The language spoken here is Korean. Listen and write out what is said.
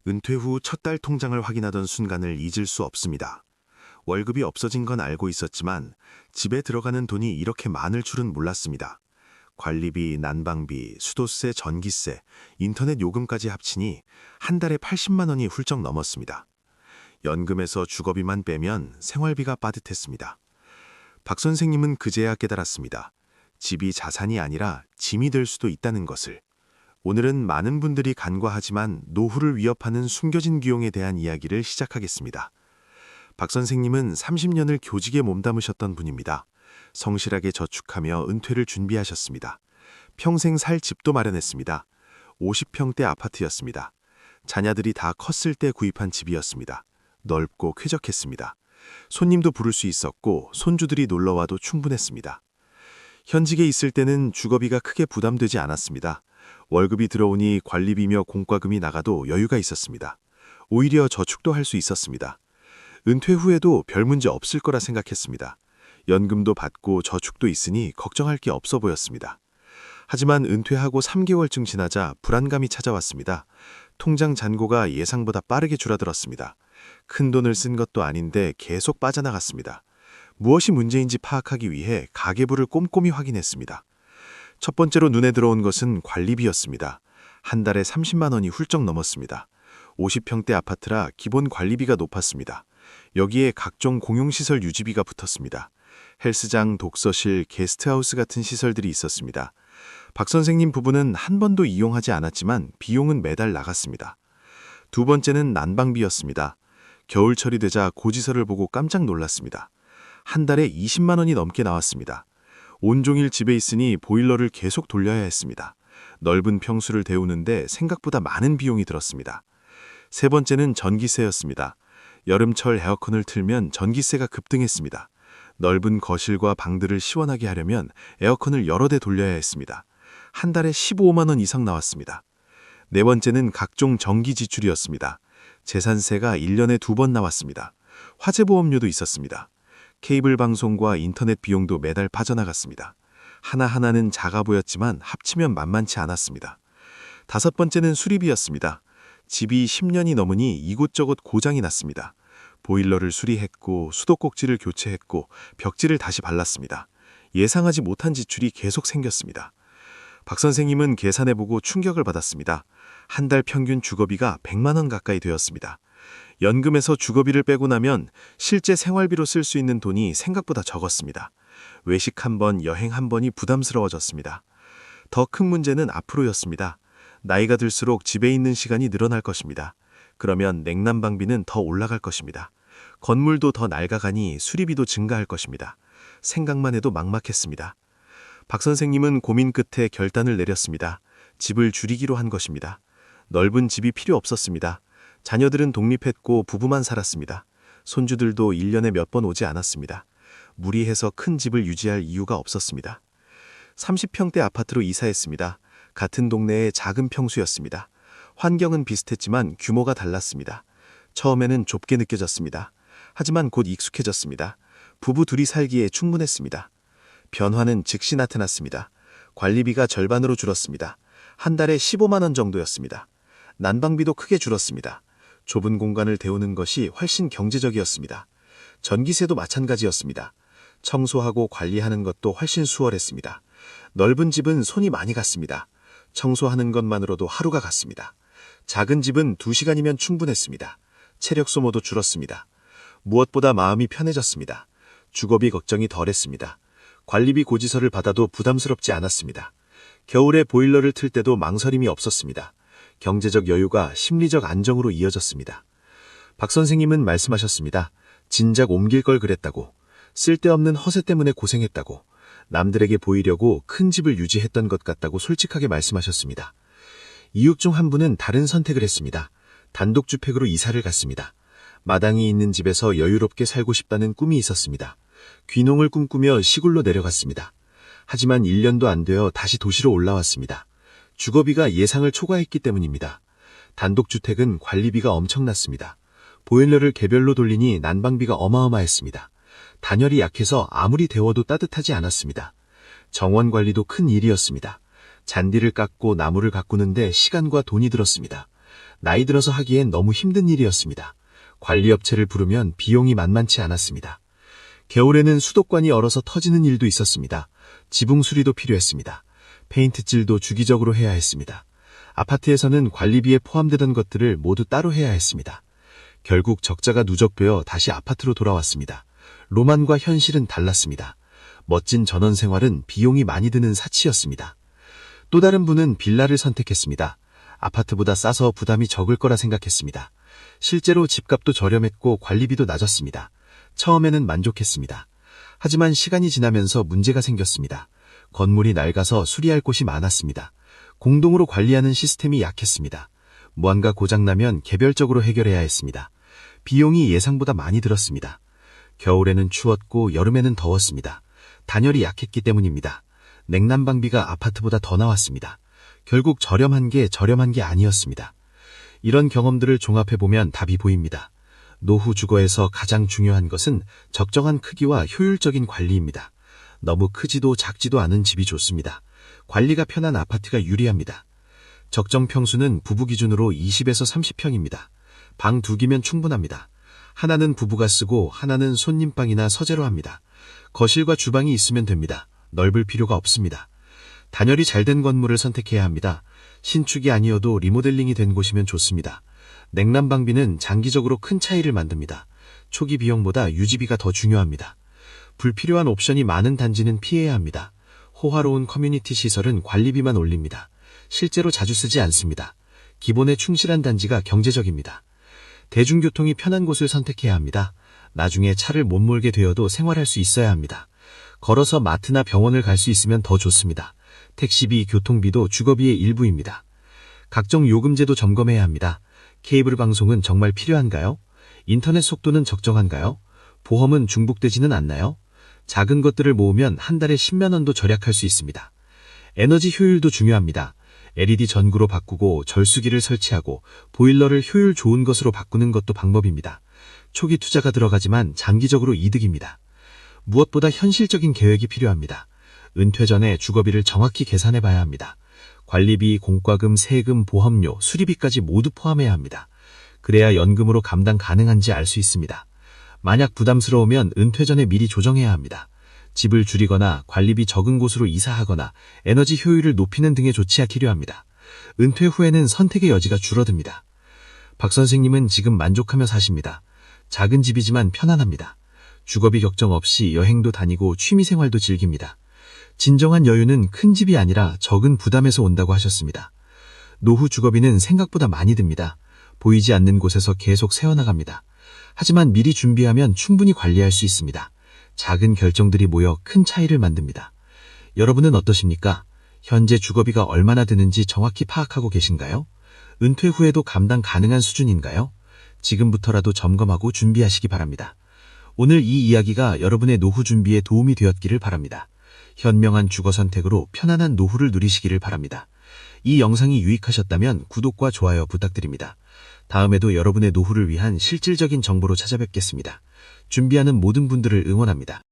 은퇴 후 첫 달 통장을 확인하던 순간을 잊을 수 없습니다. 월급이 없어진 건 알고 있었지만 집에 들어가는 돈이 이렇게 많을 줄은 몰랐습니다. 관리비, 난방비, 수도세, 전기세, 인터넷 요금까지 합치니 한 달에 80만 원이 훌쩍 넘었습니다. 연금에서 주거비만 빼면 생활비가 빠듯했습니다. 박 선생님은 그제야 깨달았습니다. 집이 자산이 아니라 짐이 될 수도 있다는 것을. 오늘은 많은 분들이 간과하지만 노후를 위협하는 숨겨진 비용에 대한 이야기를 시작하겠습니다. 박 선생님은 30년을 교직에 몸담으셨던 분입니다. 성실하게 저축하며 은퇴를 준비하셨습니다. 평생 살 집도 마련했습니다. 50평대 아파트였습니다. 자녀들이 다 컸을 때 구입한 집이었습니다. 넓고 쾌적했습니다. 손님도 부를 수 있었고 손주들이 놀러와도 충분했습니다. 현직에 있을 때는 주거비가 크게 부담되지 않았습니다. 월급이 들어오니 관리비며 공과금이 나가도 여유가 있었습니다. 오히려 저축도 할 수 있었습니다. 은퇴 후에도 별 문제 없을 거라 생각했습니다. 연금도 받고 저축도 있으니 걱정할 게 없어 보였습니다. 하지만 은퇴하고 3개월쯤 지나자 불안감이 찾아왔습니다. 통장 잔고가 예상보다 빠르게 줄어들었습니다. 큰 돈을 쓴 것도 아닌데 계속 빠져나갔습니다. 무엇이 문제인지 파악하기 위해 가계부를 꼼꼼히 확인했습니다. 첫 번째로 눈에 들어온 것은 관리비였습니다. 한 달에 30만 원이 훌쩍 넘었습니다. 50평대 아파트라 기본 관리비가 높았습니다. 여기에 각종 공용시설 유지비가 붙었습니다. 헬스장, 독서실, 게스트하우스 같은 시설들이 있었습니다. 박 선생님 부부는 한 번도 이용하지 않았지만 비용은 매달 나갔습니다. 두 번째는 난방비였습니다. 겨울철이 되자 고지서를 보고 깜짝 놀랐습니다. 한 달에 20만 원이 넘게 나왔습니다. 온종일 집에 있으니 보일러를 계속 돌려야 했습니다. 넓은 평수를 데우는데 생각보다 많은 비용이 들었습니다. 세 번째는 전기세였습니다. 여름철 에어컨을 틀면 전기세가 급등했습니다. 넓은 거실과 방들을 시원하게 하려면 에어컨을 여러 대 돌려야 했습니다. 한 달에 15만 원 이상 나왔습니다. 네 번째는 각종 전기 지출이었습니다. 재산세가 1년에 2번 나왔습니다. 화재보험료도 있었습니다. 케이블 방송과 인터넷 비용도 매달 빠져나갔습니다. 하나하나는 작아 보였지만 합치면 만만치 않았습니다. 다섯 번째는 수리비였습니다. 집이 10년이 넘으니 이곳저곳 고장이 났습니다. 보일러를 수리했고 수도꼭지를 교체했고 벽지를 다시 발랐습니다. 예상하지 못한 지출이 계속 생겼습니다. 박 선생님은 계산해보고 충격을 받았습니다. 한 달 평균 주거비가 100만 원 가까이 되었습니다. 연금에서 주거비를 빼고 나면 실제 생활비로 쓸 수 있는 돈이 생각보다 적었습니다. 외식 한 번, 여행 한 번이 부담스러워졌습니다. 더 큰 문제는 앞으로였습니다. 나이가 들수록 집에 있는 시간이 늘어날 것입니다. 그러면 냉난방비는 더 올라갈 것입니다. 건물도 더 낡아가니 수리비도 증가할 것입니다. 생각만 해도 막막했습니다. 박 선생님은 고민 끝에 결단을 내렸습니다. 집을 줄이기로 한 것입니다. 넓은 집이 필요 없었습니다. 자녀들은 독립했고 부부만 살았습니다. 손주들도 1년에 몇 번 오지 않았습니다. 무리해서 큰 집을 유지할 이유가 없었습니다. 30평대 아파트로 이사했습니다. 같은 동네의 작은 평수였습니다. 환경은 비슷했지만 규모가 달랐습니다. 처음에는 좁게 느껴졌습니다. 하지만 곧 익숙해졌습니다. 부부 둘이 살기에 충분했습니다. 변화는 즉시 나타났습니다. 관리비가 절반으로 줄었습니다. 한 달에 15만 원 정도였습니다. 난방비도 크게 줄었습니다. 좁은 공간을 데우는 것이 훨씬 경제적이었습니다. 전기세도 마찬가지였습니다. 청소하고 관리하는 것도 훨씬 수월했습니다. 넓은 집은 손이 많이 갔습니다. 청소하는 것만으로도 하루가 갔습니다. 작은 집은 2시간이면 충분했습니다. 체력 소모도 줄었습니다. 무엇보다 마음이 편해졌습니다. 주거비 걱정이 덜했습니다. 관리비 고지서를 받아도 부담스럽지 않았습니다. 겨울에 보일러를 틀 때도 망설임이 없었습니다. 경제적 여유가 심리적 안정으로 이어졌습니다. 박 선생님은 말씀하셨습니다. 진작 옮길 걸 그랬다고. 쓸데없는 허세 때문에 고생했다고. 남들에게 보이려고 큰 집을 유지했던 것 같다고 솔직하게 말씀하셨습니다. 이웃 중 한 분은 다른 선택을 했습니다. 단독주택으로 이사를 갔습니다. 마당이 있는 집에서 여유롭게 살고 싶다는 꿈이 있었습니다. 귀농을 꿈꾸며 시골로 내려갔습니다. 하지만 1년도 안 되어 다시 도시로 올라왔습니다. 주거비가 예상을 초과했기 때문입니다. 단독주택은 관리비가 엄청났습니다. 보일러를 개별로 돌리니 난방비가 어마어마했습니다. 단열이 약해서 아무리 데워도 따뜻하지 않았습니다. 정원 관리도 큰 일이었습니다. 잔디를 깎고 나무를 가꾸는데 시간과 돈이 들었습니다. 나이 들어서 하기엔 너무 힘든 일이었습니다. 관리업체를 부르면 비용이 만만치 않았습니다. 겨울에는 수도관이 얼어서 터지는 일도 있었습니다. 지붕 수리도 필요했습니다. 페인트칠도 주기적으로 해야 했습니다. 아파트에서는 관리비에 포함되던 것들을 모두 따로 해야 했습니다. 결국 적자가 누적되어 다시 아파트로 돌아왔습니다. 로만과 현실은 달랐습니다. 멋진 전원 생활은 비용이 많이 드는 사치였습니다. 또 다른 분은 빌라를 선택했습니다. 아파트보다 싸서 부담이 적을 거라 생각했습니다. 실제로 집값도 저렴했고 관리비도 낮았습니다. 처음에는 만족했습니다. 하지만 시간이 지나면서 문제가 생겼습니다. 건물이 낡아서 수리할 곳이 많았습니다. 공동으로 관리하는 시스템이 약했습니다. 무언가 고장나면 개별적으로 해결해야 했습니다. 비용이 예상보다 많이 들었습니다. 겨울에는 추웠고 여름에는 더웠습니다. 단열이 약했기 때문입니다. 냉난방비가 아파트보다 더 나왔습니다. 결국 저렴한 게 아니었습니다. 이런 경험들을 종합해보면 답이 보입니다. 노후 주거에서 가장 중요한 것은 적정한 크기와 효율적인 관리입니다. 너무 크지도 작지도 않은 집이 좋습니다. 관리가 편한 아파트가 유리합니다. 적정 평수는 부부 기준으로 20에서 30평입니다. 방 2개면 충분합니다. 하나는 부부가 쓰고 하나는 손님방이나 서재로 합니다. 거실과 주방이 있으면 됩니다. 넓을 필요가 없습니다. 단열이 잘 된 건물을 선택해야 합니다. 신축이 아니어도 리모델링이 된 곳이면 좋습니다. 냉난방비는 장기적으로 큰 차이를 만듭니다. 초기 비용보다 유지비가 더 중요합니다. 불필요한 옵션이 많은 단지는 피해야 합니다. 호화로운 커뮤니티 시설은 관리비만 올립니다. 실제로 자주 쓰지 않습니다. 기본에 충실한 단지가 경제적입니다. 대중교통이 편한 곳을 선택해야 합니다. 나중에 차를 못 몰게 되어도 생활할 수 있어야 합니다. 걸어서 마트나 병원을 갈 수 있으면 더 좋습니다. 택시비, 교통비도 주거비의 일부입니다. 각종 요금제도 점검해야 합니다. 케이블 방송은 정말 필요한가요? 인터넷 속도는 적정한가요? 보험은 중복되지는 않나요? 작은 것들을 모으면 한 달에 10만 원도 절약할 수 있습니다. 에너지 효율도 중요합니다. LED 전구로 바꾸고 절수기를 설치하고 보일러를 효율 좋은 것으로 바꾸는 것도 방법입니다. 초기 투자가 들어가지만 장기적으로 이득입니다. 무엇보다 현실적인 계획이 필요합니다. 은퇴 전에 주거비를 정확히 계산해 봐야 합니다. 관리비, 공과금, 세금, 보험료, 수리비까지 모두 포함해야 합니다. 그래야 연금으로 감당 가능한지 알 수 있습니다. 만약 부담스러우면 은퇴 전에 미리 조정해야 합니다. 집을 줄이거나 관리비 적은 곳으로 이사하거나 에너지 효율을 높이는 등의 조치가 필요합니다. 은퇴 후에는 선택의 여지가 줄어듭니다. 박 선생님은 지금 만족하며 사십니다. 작은 집이지만 편안합니다. 주거비 걱정 없이 여행도 다니고 취미생활도 즐깁니다. 진정한 여유는 큰 집이 아니라 적은 부담에서 온다고 하셨습니다. 노후 주거비는 생각보다 많이 듭니다. 보이지 않는 곳에서 계속 새어나갑니다. 하지만 미리 준비하면 충분히 관리할 수 있습니다. 작은 결정들이 모여 큰 차이를 만듭니다. 여러분은 어떠십니까? 현재 주거비가 얼마나 드는지 정확히 파악하고 계신가요? 은퇴 후에도 감당 가능한 수준인가요? 지금부터라도 점검하고 준비하시기 바랍니다. 오늘 이 이야기가 여러분의 노후 준비에 도움이 되었기를 바랍니다. 현명한 주거 선택으로 편안한 노후를 누리시기를 바랍니다. 이 영상이 유익하셨다면 구독과 좋아요 부탁드립니다. 다음에도 여러분의 노후를 위한 실질적인 정보로 찾아뵙겠습니다. 준비하는 모든 분들을 응원합니다.